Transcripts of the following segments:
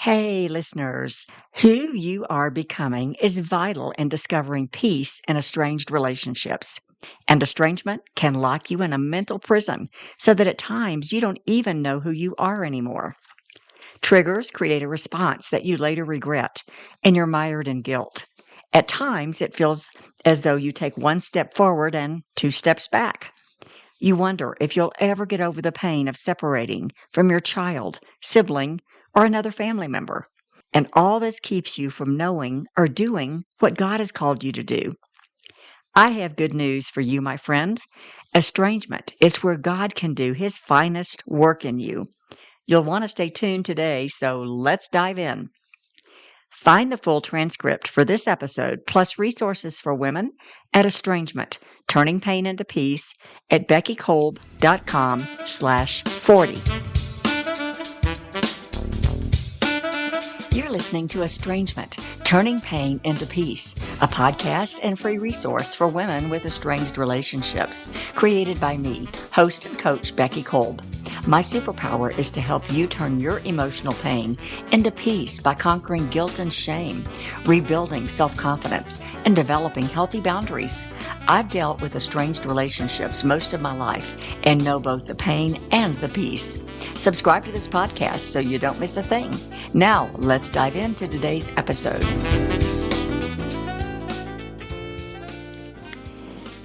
Hey, listeners, who you are becoming is vital in discovering peace in estranged relationships. And estrangement can lock you in a mental prison so that at times you don't even know who you are anymore. Triggers create a response that you later regret, and you're mired in guilt. At times, it feels as though you take one step forward and two steps back. You wonder if you'll ever get over the pain of separating from your child, sibling, or another family member. And all this keeps you from knowing or doing what God has called you to do. I have good news for you, my friend. Estrangement is where God can do His finest work in you. You'll want to stay tuned today, so let's dive in. Find the full transcript for this episode, plus resources for women at Estrangement, Turning Pain into Peace at beckykolb.com/40. You're listening to Estrangement, Turning Pain into Peace, a podcast and free resource for women with estranged relationships, created by me, host and coach Becky Kolb. My superpower is to help you turn your emotional pain into peace by conquering guilt and shame, rebuilding self-confidence, and developing healthy boundaries. I've dealt with estranged relationships most of my life and know both the pain and the peace. Subscribe to this podcast so you don't miss a thing. Now, let's dive into today's episode.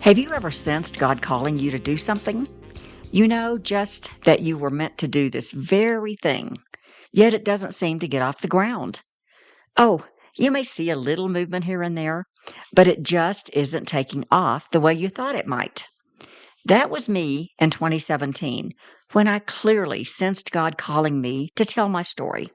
Have you ever sensed God calling you to do something? You know just that you were meant to do this very thing, yet it doesn't seem to get off the ground. Oh, you may see a little movement here and there, but it just isn't taking off the way you thought it might. That was me in 2017, when I clearly sensed God calling me to tell my story.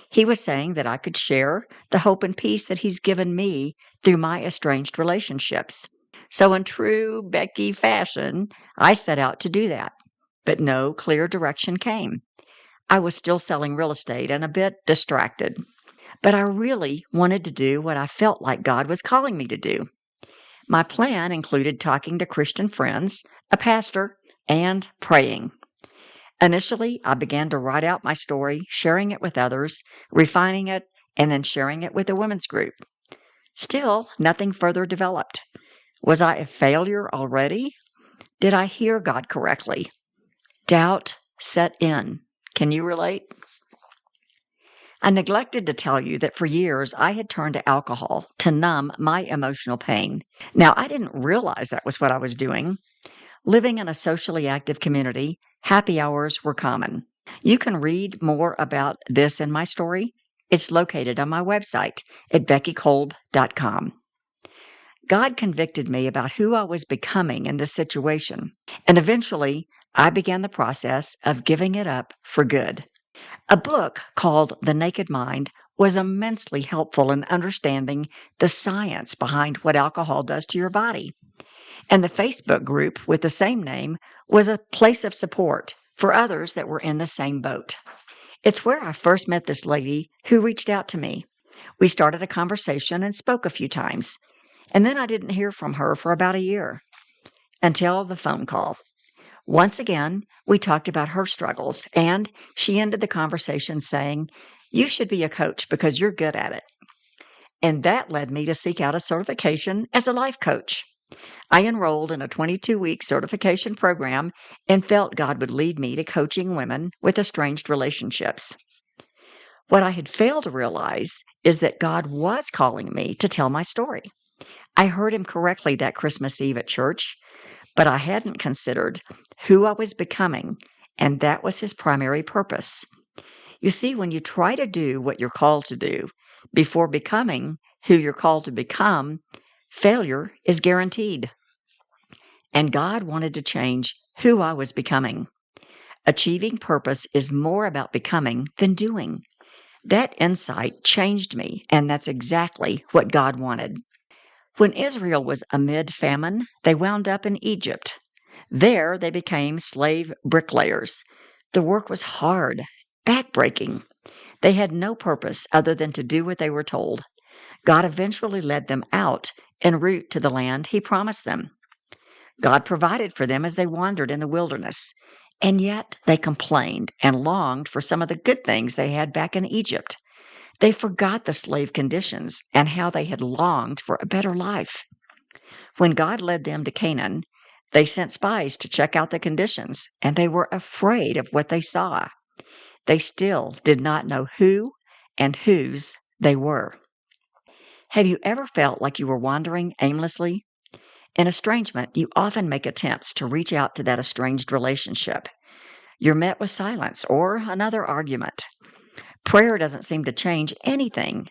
He was saying that I could share the hope and peace that He's given me through my estranged relationships. So in true Becky fashion, I set out to do that, but no clear direction came. I was still selling real estate and a bit distracted, but I really wanted to do what I felt like God was calling me to do. My plan included talking to Christian friends, a pastor, and praying. Initially, I began to write out my story, sharing it with others, refining it, and then sharing it with a women's group. Still, nothing further developed. Was I a failure already? Did I hear God correctly? Doubt set in. Can you relate? I neglected to tell you that for years I had turned to alcohol to numb my emotional pain. Now, I didn't realize that was what I was doing. Living in a socially active community, happy hours were common. You can read more about this in my story. It's located on my website at beckykolb.com. God convicted me about who I was becoming in this situation, and eventually I began the process of giving it up for good. A book called The Naked Mind was immensely helpful in understanding the science behind what alcohol does to your body. And the Facebook group with the same name was a place of support for others that were in the same boat. It's where I first met this lady who reached out to me. We started a conversation and spoke a few times. And then I didn't hear from her for about a year, until the phone call. Once again, we talked about her struggles, and she ended the conversation saying, "You should be a coach because you're good at it." And that led me to seek out a certification as a life coach. I enrolled in a 22-week certification program and felt God would lead me to coaching women with estranged relationships. What I had failed to realize is that God was calling me to tell my story. I heard Him correctly that Christmas Eve at church, but I hadn't considered who I was becoming, and that was His primary purpose. You see, when you try to do what you're called to do before becoming who you're called to become, failure is guaranteed. And God wanted to change who I was becoming. Achieving purpose is more about becoming than doing. That insight changed me, and that's exactly what God wanted. When Israel was amid famine, they wound up in Egypt. There, they became slave bricklayers. The work was hard, backbreaking. They had no purpose other than to do what they were told. God eventually led them out en route to the land He promised them. God provided for them as they wandered in the wilderness, and yet they complained and longed for some of the good things they had back in Egypt. They forgot the slave conditions and how they had longed for a better life. When God led them to Canaan, they sent spies to check out the conditions, and they were afraid of what they saw. They still did not know who and whose they were. Have you ever felt like you were wandering aimlessly? In estrangement, you often make attempts to reach out to that estranged relationship. You're met with silence or another argument. Prayer doesn't seem to change anything.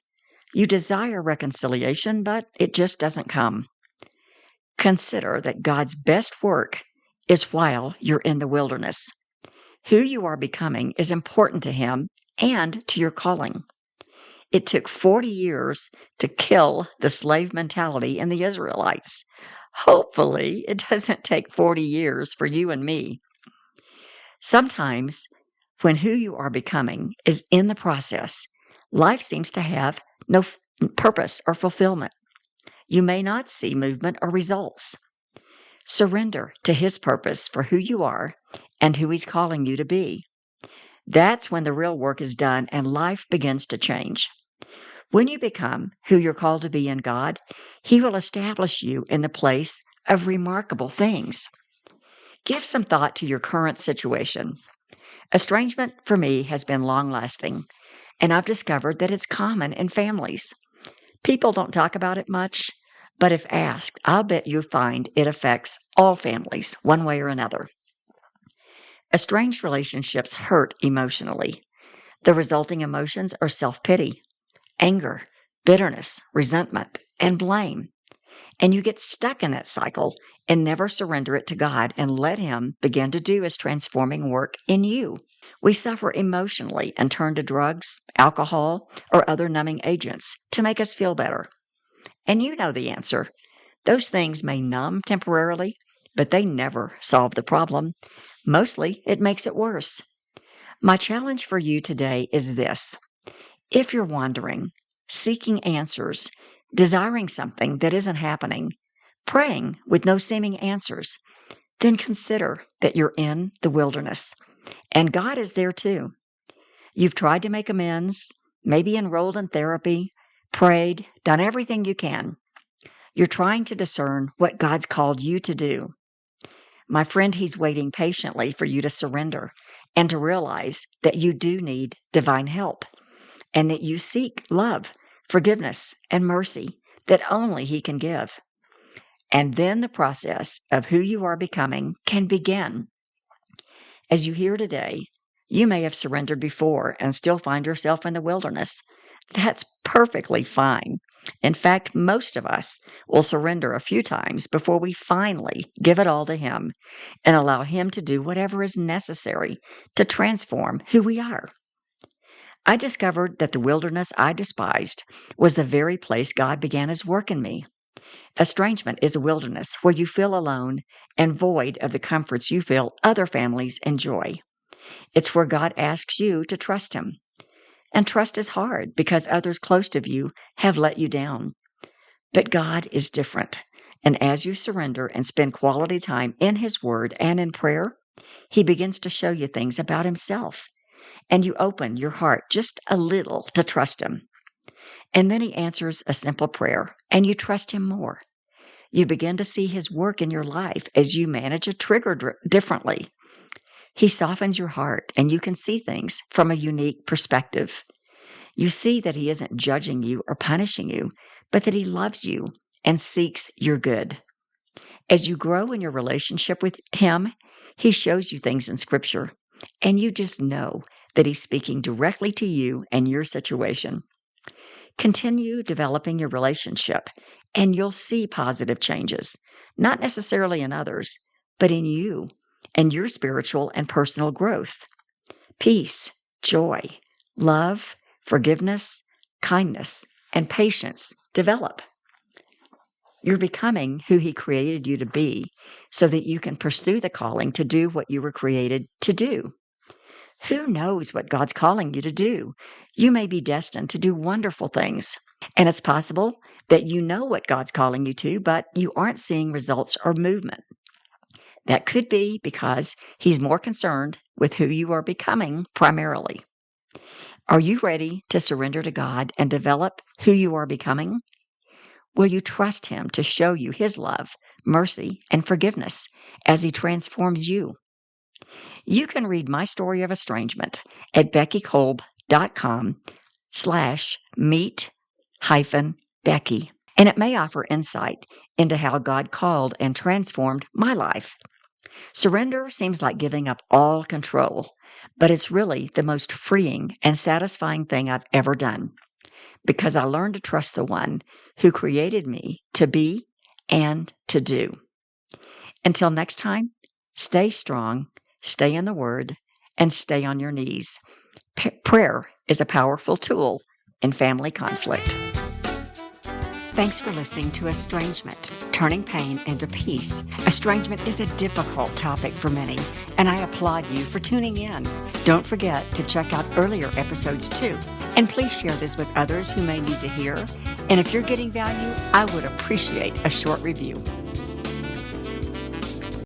You desire reconciliation, but it just doesn't come. Consider that God's best work is while you're in the wilderness. Who you are becoming is important to Him and to your calling. It took 40 years to kill the slave mentality in the Israelites. Hopefully, it doesn't take 40 years for you and me. Sometimes, when who you are becoming is in the process, life seems to have no purpose or fulfillment. You may not see movement or results. Surrender to His purpose for who you are and who He's calling you to be. That's when the real work is done and life begins to change. When you become who you're called to be in God, He will establish you in the place of remarkable things. Give some thought to your current situation. Estrangement for me has been long-lasting, and I've discovered that it's common in families. People don't talk about it much, but if asked, I'll bet you'll find it affects all families one way or another. Estranged relationships hurt emotionally. The resulting emotions are self-pity, anger, bitterness, resentment, and blame. And you get stuck in that cycle and never surrender it to God and let Him begin to do His transforming work in you. We suffer emotionally and turn to drugs, alcohol, or other numbing agents to make us feel better. And you know the answer. Those things may numb temporarily, but they never solve the problem. Mostly, it makes it worse. My challenge for you today is this. If you're wandering, seeking answers, desiring something that isn't happening, praying with no seeming answers, then consider that you're in the wilderness. And God is there too. You've tried to make amends, maybe enrolled in therapy, prayed, done everything you can. You're trying to discern what God's called you to do. My friend, He's waiting patiently for you to surrender and to realize that you do need divine help and that you seek love, forgiveness, and mercy that only He can give. And then the process of who you are becoming can begin. As you hear today, you may have surrendered before and still find yourself in the wilderness. That's perfectly fine. In fact, most of us will surrender a few times before we finally give it all to Him and allow Him to do whatever is necessary to transform who we are. I discovered that the wilderness I despised was the very place God began His work in me. Estrangement is a wilderness where you feel alone and void of the comforts you feel other families enjoy. It's where God asks you to trust Him. And trust is hard because others close to you have let you down. But God is different. And as you surrender and spend quality time in His Word and in prayer, He begins to show you things about Himself. And you open your heart just a little to trust Him. And then He answers a simple prayer, and you trust Him more. You begin to see His work in your life as you manage a trigger differently. He softens your heart, and you can see things from a unique perspective. You see that He isn't judging you or punishing you, but that He loves you and seeks your good. As you grow in your relationship with Him, He shows you things in Scripture, and you just know that He's speaking directly to you and your situation. Continue developing your relationship, and you'll see positive changes, not necessarily in others, but in you and your spiritual and personal growth. Peace, joy, love, forgiveness, kindness, and patience develop. You're becoming who He created you to be so that you can pursue the calling to do what you were created to do. Who knows what God's calling you to do? You may be destined to do wonderful things. And it's possible that you know what God's calling you to, but you aren't seeing results or movement. That could be because He's more concerned with who you are becoming primarily. Are you ready to surrender to God and develop who you are becoming? Will you trust Him to show you His love, mercy, and forgiveness as He transforms you? You can read my story of estrangement at beckykolb.com/meet-Becky, and it may offer insight into how God called and transformed my life. Surrender seems like giving up all control, but it's really the most freeing and satisfying thing I've ever done because I learned to trust the one who created me to be and to do. Until next time, stay strong, stay in the Word, and stay on your knees. Prayer is a powerful tool in family conflict. Thanks for listening to Estrangement, Turning Pain into Peace. Estrangement is a difficult topic for many, and I applaud you for tuning in. Don't forget to check out earlier episodes too, and please share this with others who may need to hear. And if you're getting value, I would appreciate a short review.